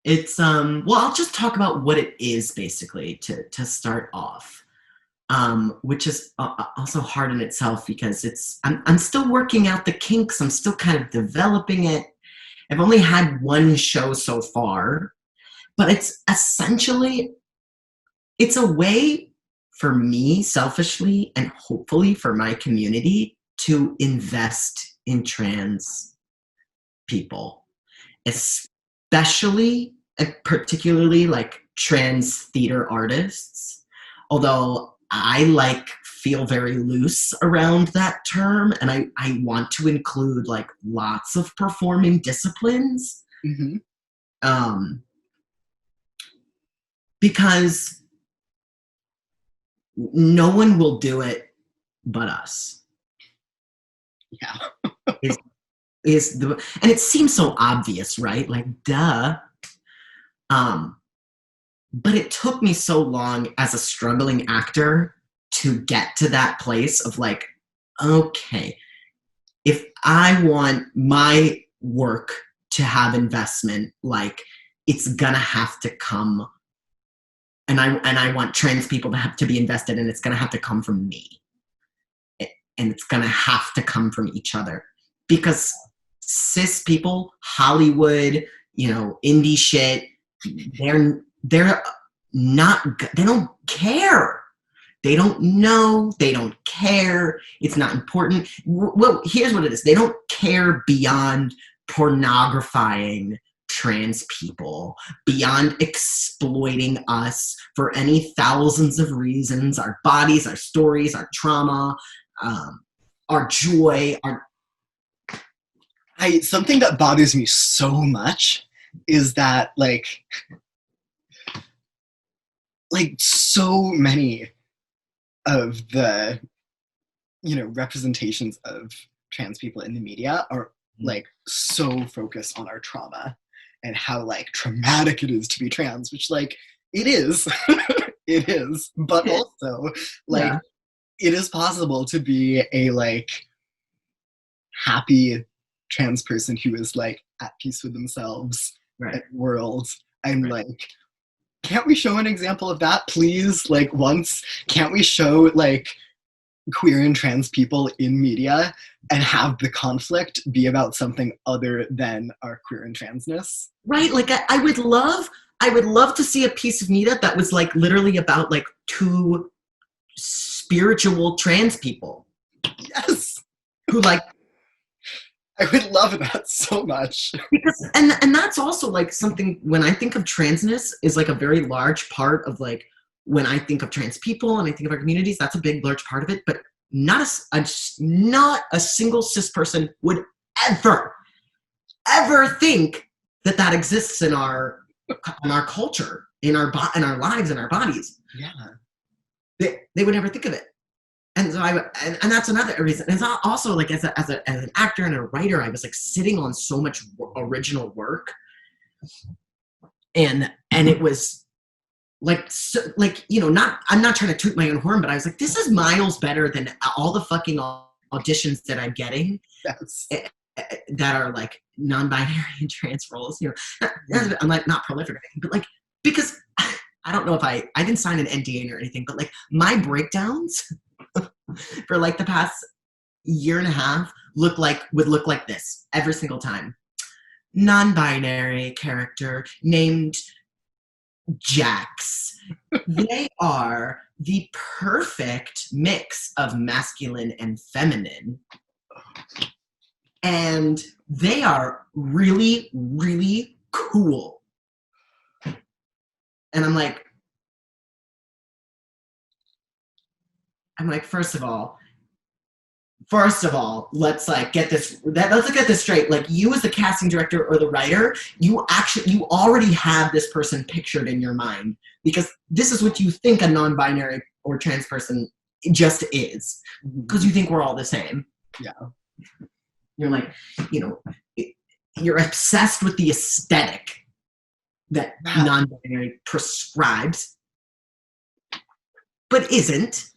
It's well, I'll just talk about what it is basically to start off. Which is also hard in itself because I'm still working out the kinks. I'm still kind of developing it. I've only had one show so far, but it's essentially it's a way for me selfishly and hopefully for my community to invest in trans people, especially and particularly like trans theater artists. Although I like feel very loose around that term and I want to include like lots of performing disciplines. Hmm. Um, because no one will do it but us. Yeah. Is is the and it seems so obvious, right? Like duh. Um, but it took me so long as a struggling actor to get to that place of like, okay, if I want my work to have investment, like it's gonna have to come and I want trans people to have to be invested and it's gonna have to come from me. And it's gonna have to come from each other. Because cis people, Hollywood, indie shit, they're not they don't care. They don't know, they don't care, it's not important. Well, here's what it is. They don't care beyond pornographizing trans people, beyond exploiting us for any thousands of reasons, our bodies, our stories, our trauma, our joy, our Something that bothers me so much is that so many of the representations of trans people in the media are like so focused on our trauma and how like traumatic it is to be trans, which like it is. It is, but also like yeah. it is possible to be a like happy trans person who is like at peace with themselves Right. and world. And Right. like, can't we show an example of that, please? Like once, can't we show like queer and trans people in media and have the conflict be about something other than our queer and transness? Right. Like I would love to see a piece of media that was like literally about like two spiritual trans people Yes, who like I would love that so much. because and that's also like something when I think of transness is like a very large part of like when I think of trans people and I think of our communities, that's a big large part of it, but not a single cis person would ever ever think that that exists in our culture, in our lives, in our bodies. Yeah. They would never think of it. And so and that's another reason. And it's also like as an actor and a writer, I was like sitting on so much original work, and it was like so, like not I'm not trying to toot my own horn, but I was like, this is miles better than all the fucking auditions that I'm getting Yes. that are like non-binary and trans roles. I'm like not prolific or anything, but like because I don't know if I didn't sign an NDA or anything, but like my breakdowns for like the past year and a half would look like this every single time. Non-binary character named Jax. They are the perfect mix of masculine and feminine. And they are really, really cool. And I'm like, first of all, let's get this straight. Like you as the casting director or the writer, you already have this person pictured in your mind because this is what you think a non-binary or trans person just is because you think we're all the same. Yeah. You're like, you're obsessed with the aesthetic that non-binary prescribes, but isn't.